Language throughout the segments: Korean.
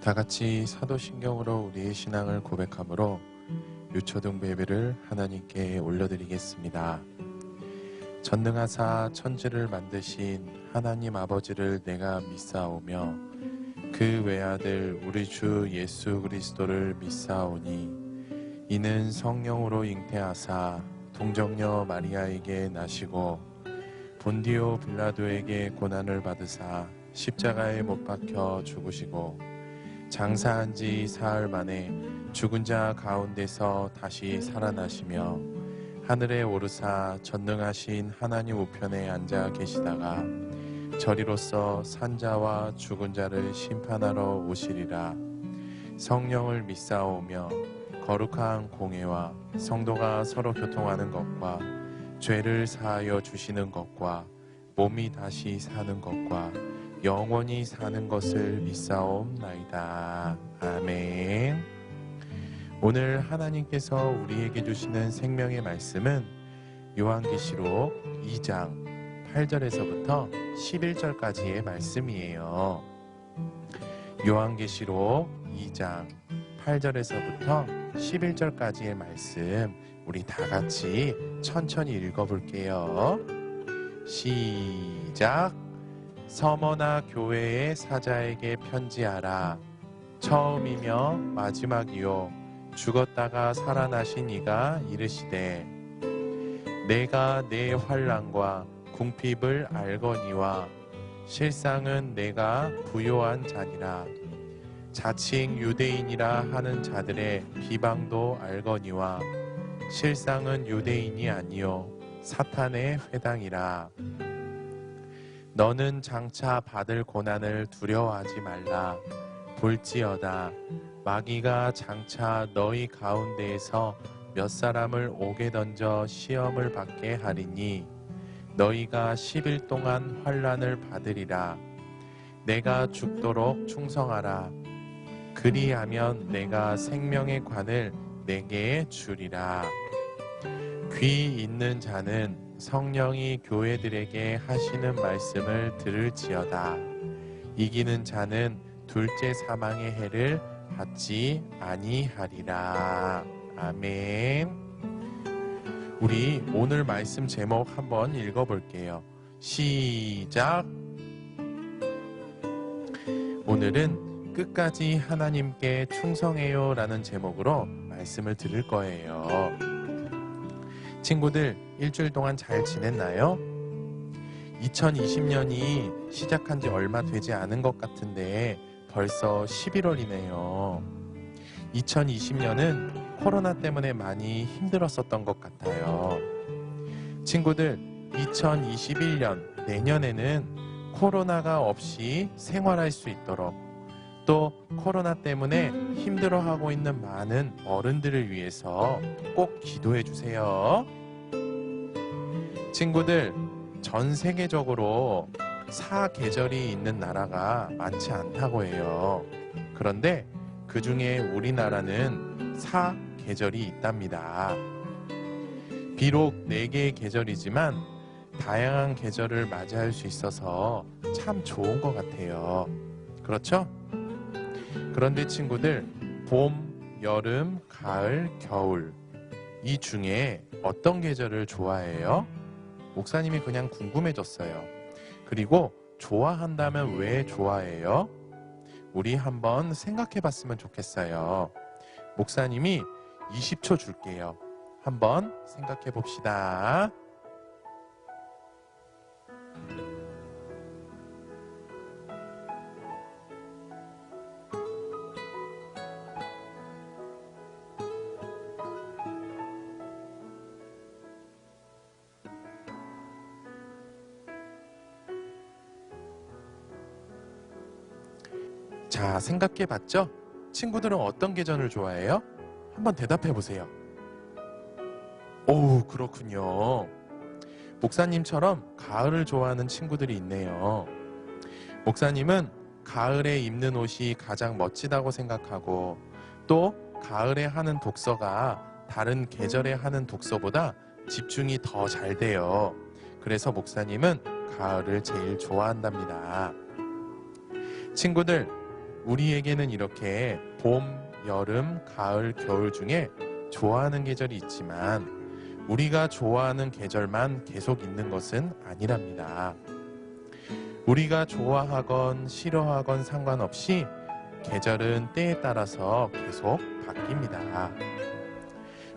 다 같이 사도신경으로 우리의 신앙을 고백함으로 유초등 예배를 하나님께 올려드리겠습니다. 전능하사 천지를 만드신 하나님 아버지를 내가 믿사오며 그 외아들 우리 주 예수 그리스도를 믿사오니 이는 성령으로 잉태하사 동정녀 마리아에게 나시고 본디오 빌라도에게 고난을 받으사 십자가에 못 박혀 죽으시고 장사한 지 사흘 만에 죽은 자 가운데서 다시 살아나시며 하늘에 오르사 전능하신 하나님 우편에 앉아 계시다가 저리로서 산자와 죽은 자를 심판하러 오시리라. 성령을 믿사오며 거룩한 공회와 성도가 서로 교통하는 것과 죄를 사하여 주시는 것과 몸이 다시 사는 것과 영원히 사는 것을 믿사옵나이다. 아멘. 오늘 하나님께서 우리에게 주시는 생명의 말씀은 요한계시록 2장 8절에서부터 11절까지의 말씀이에요. 요한계시록 2장 8절에서부터 11절까지의 말씀 우리 다 같이 천천히 읽어볼게요. 시작. 서머나 교회의 사자에게 편지하라. 처음이며 마지막이요 죽었다가 살아나신 이가 이르시되 내가 내 환난과 궁핍을 알거니와 실상은 내가 부요한 자니라. 자칭 유대인이라 하는 자들의 비방도 알거니와 실상은 유대인이 아니요 사탄의 회당이라. 너는 장차 받을 고난을 두려워하지 말라. 볼지어다 마귀가 장차 너희 가운데에서 몇 사람을 옥에 던져 시험을 받게 하리니 너희가 10일 동안 환난을 받으리라. 내가 죽도록 충성하라. 그리하면 내가 생명의 관을 내게 주리라. 귀 있는 자는 성령이 교회들에게 하시는 말씀을 들을지어다. 이기는 자는 둘째 사망의 해를 받지 아니하리라. 아멘. 우리 오늘 말씀 제목 한번 읽어볼게요. 시작. 오늘은 끝까지 하나님께 충성해요 라는 제목으로 말씀을 들을 거예요. 친구들 일주일 동안 잘 지냈나요? 2020년이 시작한 지 얼마 되지 않은 것 같은데 벌써 11월이네요. 2020년은 코로나 때문에 많이 힘들었었던 것 같아요. 친구들 2021년 내년에는 코로나가 없이 생활할 수 있도록 또 코로나 때문에 힘들어하고 있는 많은 어른들을 위해서 꼭 기도해 주세요. 친구들, 전 세계적으로 사계절이 있는 나라가 많지 않다고 해요. 그런데 그 중에 우리나라는 사계절이 있답니다. 비록 4개의 계절이지만 다양한 계절을 맞이할 수 있어서 참 좋은 것 같아요. 그렇죠? 그런데 친구들, 봄, 여름, 가을, 겨울 이 중에 어떤 계절을 좋아해요? 목사님이 그냥 궁금해졌어요. 그리고 좋아한다면 왜 좋아해요? 우리 한번 생각해 봤으면 좋겠어요. 목사님이 20초 줄게요. 한번 생각해 봅시다. 자, 생각해 봤죠? 친구들은 어떤 계절을 좋아해요? 한번 대답해 보세요. 오, 그렇군요. 목사님처럼 가을을 좋아하는 친구들이 있네요. 목사님은 가을에 입는 옷이 가장 멋지다고 생각하고 또 가을에 하는 독서가 다른 계절에 하는 독서보다 집중이 더 잘 돼요. 그래서 목사님은 가을을 제일 좋아한답니다. 친구들, 우리에게는 이렇게 봄, 여름, 가을, 겨울 중에 좋아하는 계절이 있지만 우리가 좋아하는 계절만 계속 있는 것은 아니랍니다. 우리가 좋아하건 싫어하건 상관없이 계절은 때에 따라서 계속 바뀝니다.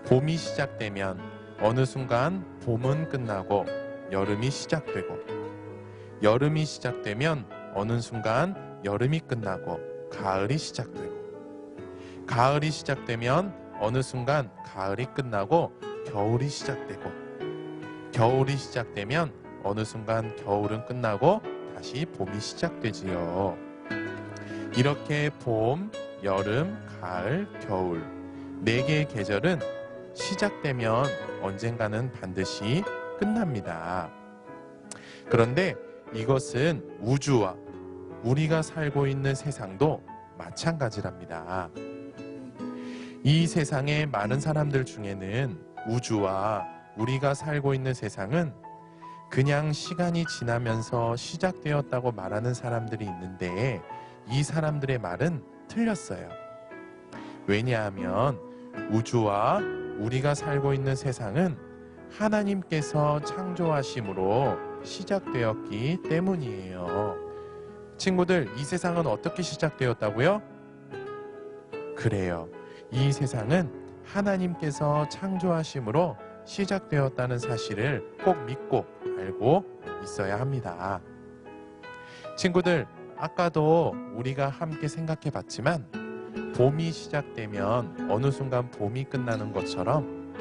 봄이 시작되면 어느 순간 봄은 끝나고 여름이 시작되고, 여름이 시작되면 어느 순간 여름이 끝나고 가을이 시작되고, 가을이 시작되면 어느 순간 가을이 끝나고 겨울이 시작되고, 겨울이 시작되면 어느 순간 겨울은 끝나고 다시 봄이 시작되지요. 이렇게 봄, 여름, 가을, 겨울 4개의 계절은 시작되면 언젠가는 반드시 끝납니다. 그런데 이것은 우주와 우리가 살고 있는 세상도 마찬가지랍니다. 이 세상의 많은 사람들 중에는 우주와 우리가 살고 있는 세상은 그냥 시간이 지나면서 시작되었다고 말하는 사람들이 있는데 이 사람들의 말은 틀렸어요. 왜냐하면 우주와 우리가 살고 있는 세상은 하나님께서 창조하심으로 시작되었기 때문이에요. 친구들, 이 세상은 어떻게 시작되었다고요? 그래요. 이 세상은 하나님께서 창조하심으로 시작되었다는 사실을 꼭 믿고 알고 있어야 합니다. 친구들, 아까도 우리가 함께 생각해 봤지만 봄이 시작되면 어느 순간 봄이 끝나는 것처럼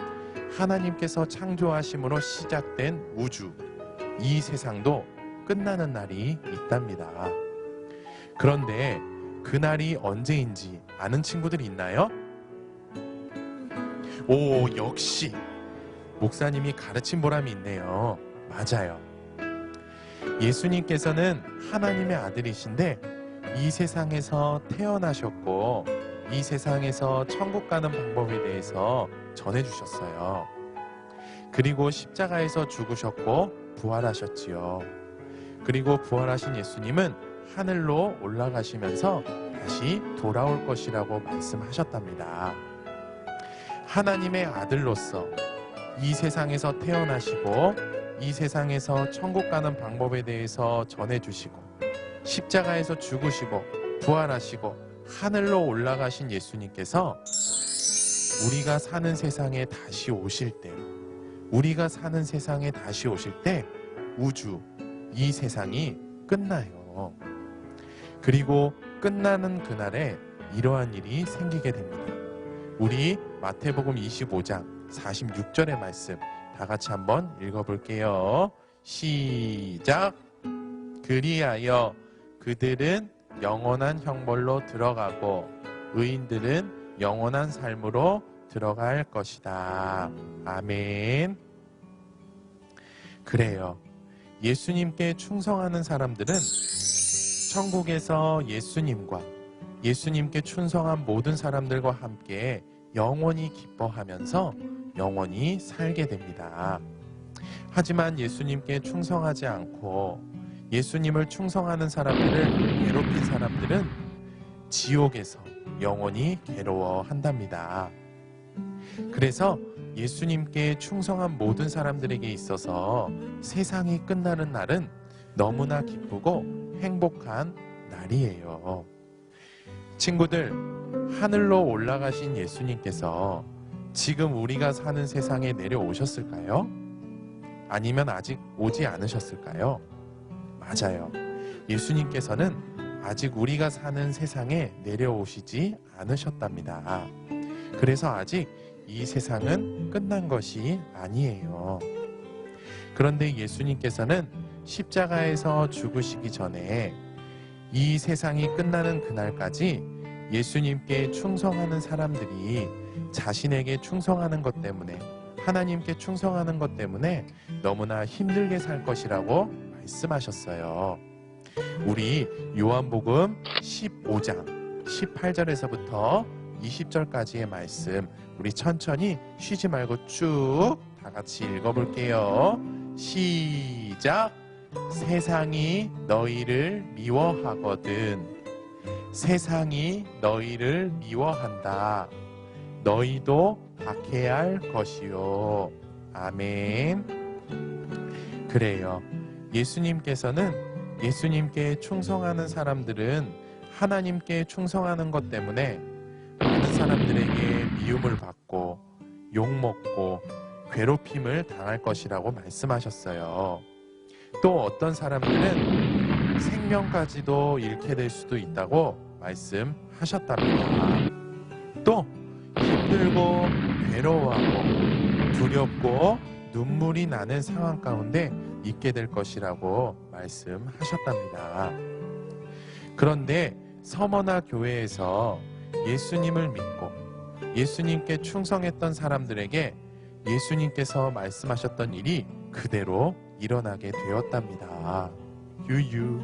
하나님께서 창조하심으로 시작된 우주, 이 세상도 끝나는 날이 있답니다. 그런데 그날이 언제인지 아는 친구들이 있나요? 오, 역시 목사님이 가르친 보람이 있네요. 맞아요. 예수님께서는 하나님의 아들이신데 이 세상에서 태어나셨고 이 세상에서 천국 가는 방법에 대해서 전해주셨어요. 그리고 십자가에서 죽으셨고 부활하셨지요. 그리고 부활하신 예수님은 하늘로 올라가시면서 다시 돌아올 것이라고 말씀하셨답니다. 하나님의 아들로서 이 세상에서 태어나시고 이 세상에서 천국 가는 방법에 대해서 전해주시고 십자가에서 죽으시고 부활하시고 하늘로 올라가신 예수님께서 우리가 사는 세상에 다시 오실 때, 우리가 사는 세상에 다시 오실 때 우주, 이 세상이 끝나요. 그리고 끝나는 그날에 이러한 일이 생기게 됩니다. 우리 마태복음 25장 46절의 말씀 다 같이 한번 읽어볼게요. 시작! 그리하여 그들은 영원한 형벌로 들어가고 의인들은 영원한 삶으로 들어갈 것이다. 아멘. 그래요. 예수님께 충성하는 사람들은 천국에서 예수님께 충성한 모든 사람들과 함께 영원히 기뻐하면서 영원히 살게 됩니다. 하지만 예수님께 충성하지 않고 예수님을 충성하는 사람들을 괴롭힌 사람들은 지옥에서 영원히 괴로워한답니다. 그래서 예수님께 충성한 모든 사람들에게 있어서 세상이 끝나는 날은 너무나 기쁘고 행복한 날이에요. 친구들, 하늘로 올라가신 예수님께서 지금 우리가 사는 세상에 내려오셨을까요? 아니면 아직 오지 않으셨을까요? 맞아요. 예수님께서는 아직 우리가 사는 세상에 내려오시지 않으셨답니다. 그래서 아직 이 세상은 끝난 것이 아니에요. 그런데 예수님께서는 십자가에서 죽으시기 전에 이 세상이 끝나는 그날까지 예수님께 충성하는 사람들이 자신에게 충성하는 것 때문에, 하나님께 충성하는 것 때문에 너무나 힘들게 살 것이라고 말씀하셨어요. 우리 요한복음 15장 18절에서부터 20절까지의 말씀 우리 천천히 쉬지 말고 쭉 다 같이 읽어볼게요. 시작! 세상이 너희를 미워하거든 세상이 너희를 미워한다. 너희도 박해야 할 것이요. 아멘. 그래요. 예수님께서는 예수님께 충성하는 사람들은 하나님께 충성하는 것 때문에 많은 사람들에게 미움을 받고 욕먹고 괴롭힘을 당할 것이라고 말씀하셨어요. 또 어떤 사람들은 생명까지도 잃게 될 수도 있다고 말씀하셨답니다. 또 힘들고 괴로워하고 두렵고 눈물이 나는 상황 가운데 있게 될 것이라고 말씀하셨답니다. 그런데 서머나 교회에서 예수님을 믿고 예수님께 충성했던 사람들에게 예수님께서 말씀하셨던 일이 그대로 일어나게 되었답니다. 유유.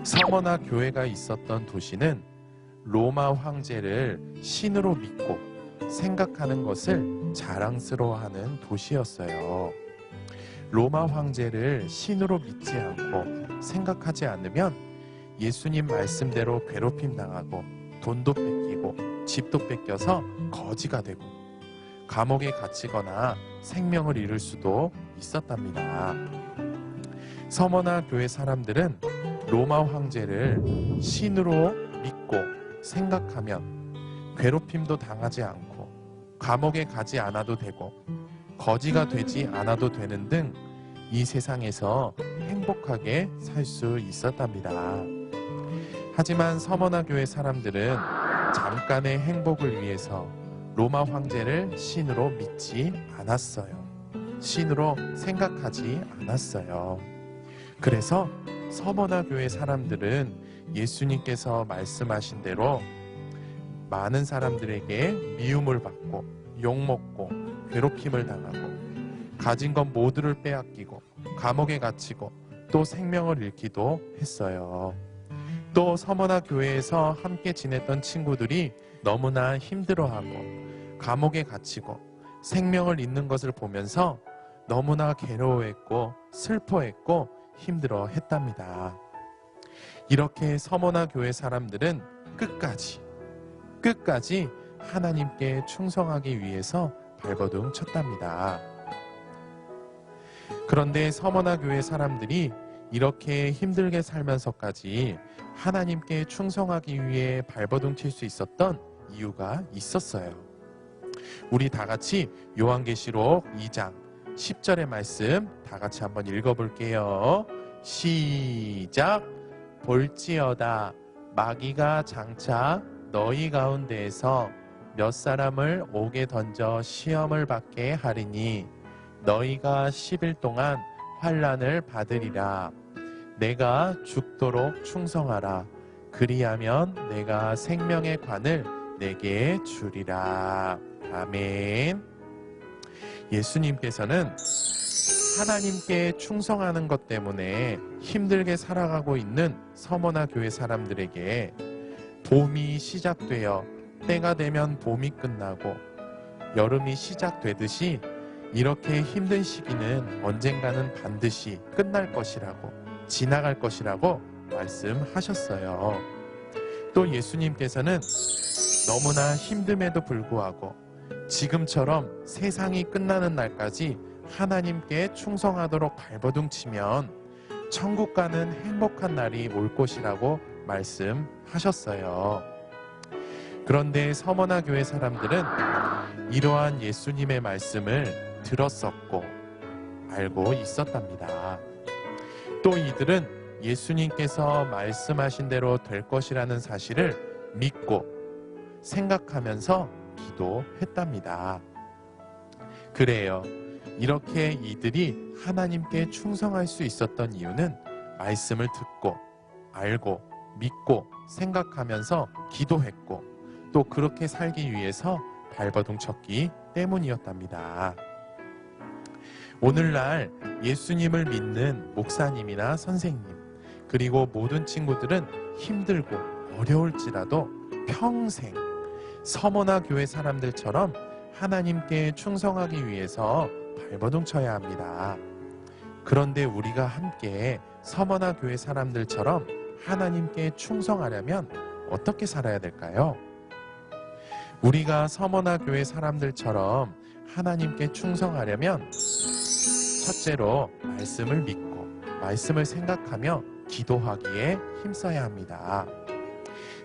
서머나 교회가 있었던 도시는 로마 황제를 신으로 믿고 생각하는 것을 자랑스러워하는 도시였어요. 로마 황제를 신으로 믿지 않고 생각하지 않으면 예수님 말씀대로 괴롭힘 당하고 돈도 뺏기고 집도 뺏겨서 거지가 되고 감옥에 갇히거나 생명을 잃을 수도 있었답니다. 서머나 교회 사람들은 로마 황제를 신으로 믿고 생각하면 괴롭힘도 당하지 않고 감옥에 가지 않아도 되고 거지가 되지 않아도 되는 등 이 세상에서 행복하게 살 수 있었답니다. 하지만 서머나 교회 사람들은 잠깐의 행복을 위해서 로마 황제를 신으로 믿지 않았어요. 신으로 생각하지 않았어요. 그래서 서머나 교회 사람들은 예수님께서 말씀하신 대로 많은 사람들에게 미움을 받고 욕먹고 괴롭힘을 당하고 가진 것 모두를 빼앗기고 감옥에 갇히고 또 생명을 잃기도 했어요. 또 서머나 교회에서 함께 지냈던 친구들이 너무나 힘들어하고 감옥에 갇히고 생명을 잃는 것을 보면서 너무나 괴로워했고 슬퍼했고 힘들어했답니다. 이렇게 서머나 교회 사람들은 끝까지 하나님께 충성하기 위해서 발버둥 쳤답니다. 그런데 서머나 교회 사람들이 이렇게 힘들게 살면서까지 하나님께 충성하기 위해 발버둥 칠 수 있었던 이유가 있었어요. 우리 다 같이 요한계시록 2장 10절의 말씀 다 같이 한번 읽어볼게요. 시작. 볼지어다 마귀가 장차 너희 가운데에서 몇 사람을 옥에 던져 시험을 받게 하리니 너희가 10일 동안 환난을 받으리라. 내가 죽도록 충성하라. 그리하면 내가 생명의 관을 내게 주리라. 아멘. 예수님께서는 하나님께 충성하는 것 때문에 힘들게 살아가고 있는 서머나 교회 사람들에게 봄이 시작되어 때가 되면 봄이 끝나고 여름이 시작되듯이 이렇게 힘든 시기는 언젠가는 반드시 끝날 것이라고 지나갈 것이라고 말씀하셨어요. 또 예수님께서는 너무나 힘듦에도 불구하고 지금처럼 세상이 끝나는 날까지 하나님께 충성하도록 발버둥 치면 천국 가는 행복한 날이 올 것이라고 말씀하셨어요. 그런데 서머나 교회 사람들은 이러한 예수님의 말씀을 들었었고 알고 있었답니다. 또 이들은 예수님께서 말씀하신 대로 될 것이라는 사실을 믿고 생각하면서 기도했답니다. 그래요. 이렇게 이들이 하나님께 충성할 수 있었던 이유는 말씀을 듣고 알고 믿고 생각하면서 기도했고 또 그렇게 살기 위해서 발버둥 쳤기 때문이었답니다. 오늘날 예수님을 믿는 목사님이나 선생님 그리고 모든 친구들은 힘들고 어려울지라도 평생 서머나 교회 사람들처럼 하나님께 충성하기 위해서 발버둥 쳐야 합니다. 그런데 우리가 함께 서머나 교회 사람들처럼 하나님께 충성하려면 어떻게 살아야 될까요? 우리가 서머나 교회 사람들처럼 하나님께 충성하려면 첫째로 말씀을 믿고 말씀을 생각하며 기도하기에 힘써야 합니다.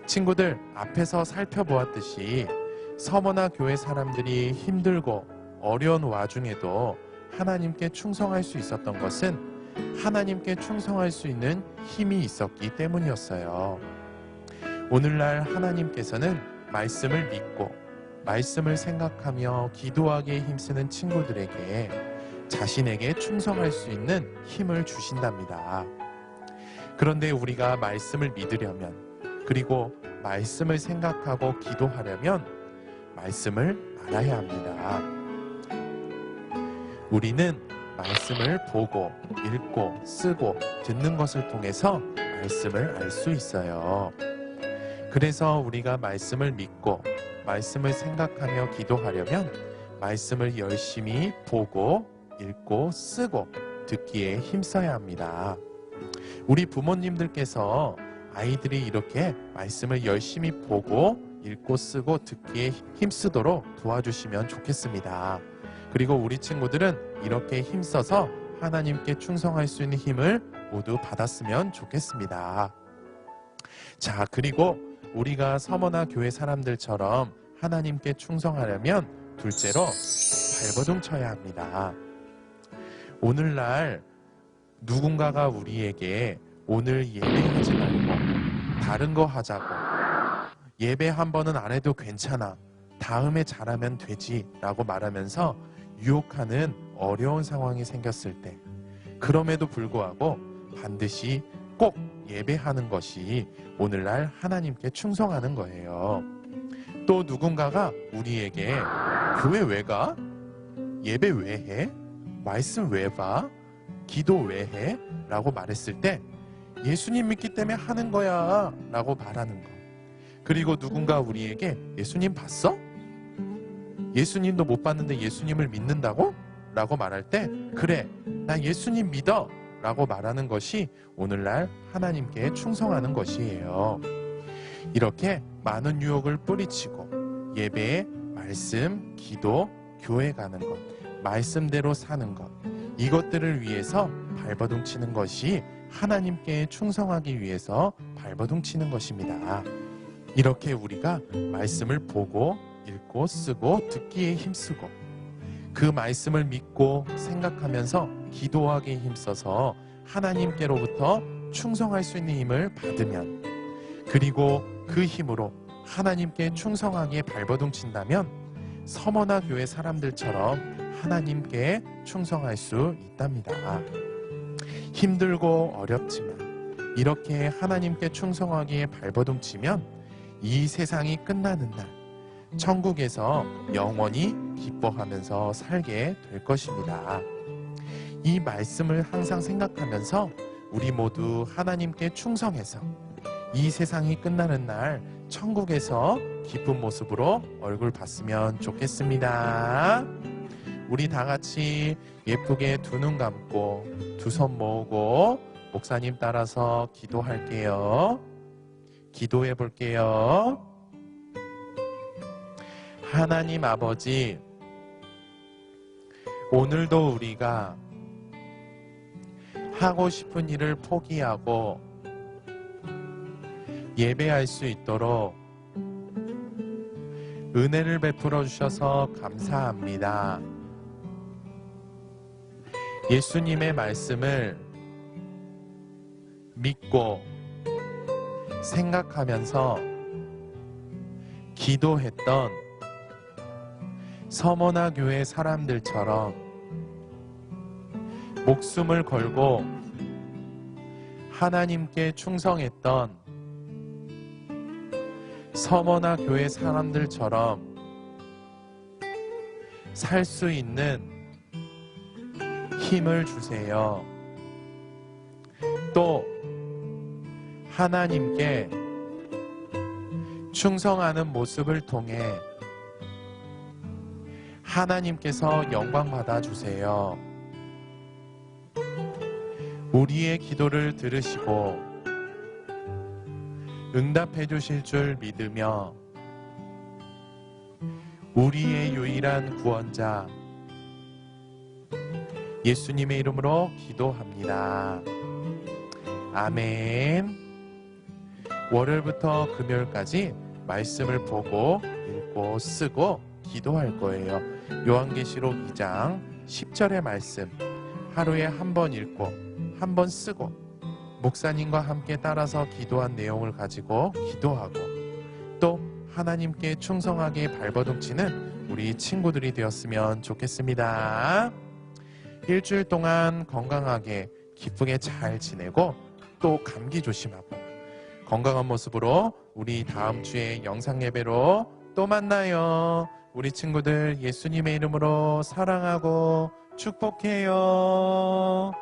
친구들, 앞에서 살펴보았듯이 서머나 교회 사람들이 힘들고 어려운 와중에도 하나님께 충성할 수 있었던 것은 하나님께 충성할 수 있는 힘이 있었기 때문이었어요. 오늘날 하나님께서는 말씀을 믿고 말씀을 생각하며 기도하기에 힘쓰는 친구들에게 자신에게 충성할 수 있는 힘을 주신답니다. 그런데 우리가 말씀을 믿으려면, 그리고 말씀을 생각하고 기도하려면 말씀을 알아야 합니다. 우리는 말씀을 보고 읽고 쓰고 듣는 것을 통해서 말씀을 알 수 있어요. 그래서 우리가 말씀을 믿고 말씀을 생각하며 기도하려면 말씀을 열심히 보고 읽고 쓰고 듣기에 힘써야 합니다. 우리 부모님들께서 아이들이 이렇게 말씀을 열심히 보고 읽고 쓰고 듣기에 힘쓰도록 도와주시면 좋겠습니다. 그리고 우리 친구들은 이렇게 힘써서 하나님께 충성할 수 있는 힘을 모두 받았으면 좋겠습니다. 자, 그리고 우리가 서머나 교회 사람들처럼 하나님께 충성하려면 둘째로 발버둥 쳐야 합니다. 오늘날 누군가가 우리에게 오늘 예배하지 말고 다른 거 하자고, 예배 한 번은 안 해도 괜찮아, 다음에 잘하면 되지 라고 말하면서 유혹하는 어려운 상황이 생겼을 때, 그럼에도 불구하고 반드시 꼭 예배하는 것이 오늘날 하나님께 충성하는 거예요. 또 누군가가 우리에게 교회 왜 가? 예배 왜 해? 말씀 왜 봐? 기도 왜 해? 라고 말했을 때 예수님 믿기 때문에 하는 거야 라고 말하는 거. 그리고 누군가 우리에게 예수님 봤어? 예수님도 못 봤는데 예수님을 믿는다고? 라고 말할 때 그래, 나 예수님 믿어 라고 말하는 것이 오늘날 하나님께 충성하는 것이에요. 이렇게 많은 유혹을 뿌리치고 예배에 말씀, 기도, 교회 가는 것, 말씀대로 사는 것, 이것들을 위해서 발버둥 치는 것이 하나님께 충성하기 위해서 발버둥 치는 것입니다. 이렇게 우리가 말씀을 보고 읽고 쓰고 듣기에 힘쓰고 그 말씀을 믿고 생각하면서 기도하기에 힘써서 하나님께로부터 충성할 수 있는 힘을 받으면, 그리고 그 힘으로 하나님께 충성하기에 발버둥 친다면 서머나 교회 사람들처럼 하나님께 충성할 수 있답니다. 힘들고 어렵지만 이렇게 하나님께 충성하기에 발버둥 치면 이 세상이 끝나는 날 천국에서 영원히 기뻐하면서 살게 될 것입니다. 이 말씀을 항상 생각하면서 우리 모두 하나님께 충성해서 이 세상이 끝나는 날 천국에서 기쁜 모습으로 얼굴 봤으면 좋겠습니다. 우리 다 같이 예쁘게 두 눈 감고 두 손 모으고 목사님 따라서 기도할게요. 기도해 볼게요. 하나님 아버지, 오늘도 우리가 하고 싶은 일을 포기하고 예배할 수 있도록 은혜를 베풀어 주셔서 감사합니다. 예수님의 말씀을 믿고 생각하면서 기도했던 서머나 교회 사람들처럼 목숨을 걸고 하나님께 충성했던 서머나 교회 사람들처럼 살 수 있는 힘을 주세요. 또 하나님께 충성하는 모습을 통해 하나님께서 영광 받아 주세요. 우리의 기도를 들으시고 응답해 주실 줄 믿으며 우리의 유일한 구원자 예수님의 이름으로 기도합니다. 아멘. 월요일부터 금요일까지 말씀을 보고 읽고 쓰고 기도할 거예요. 요한계시록 2장 10절의 말씀 하루에 한 번 읽고 한 번 쓰고 목사님과 함께 따라서 기도한 내용을 가지고 기도하고 또 하나님께 충성하게 발버둥치는 우리 친구들이 되었으면 좋겠습니다. 일주일 동안 건강하게 기쁘게 잘 지내고 또 감기 조심하고 건강한 모습으로 우리 다음 주에 영상 예배로 또 만나요. 우리 친구들 예수님의 이름으로 사랑하고 축복해요.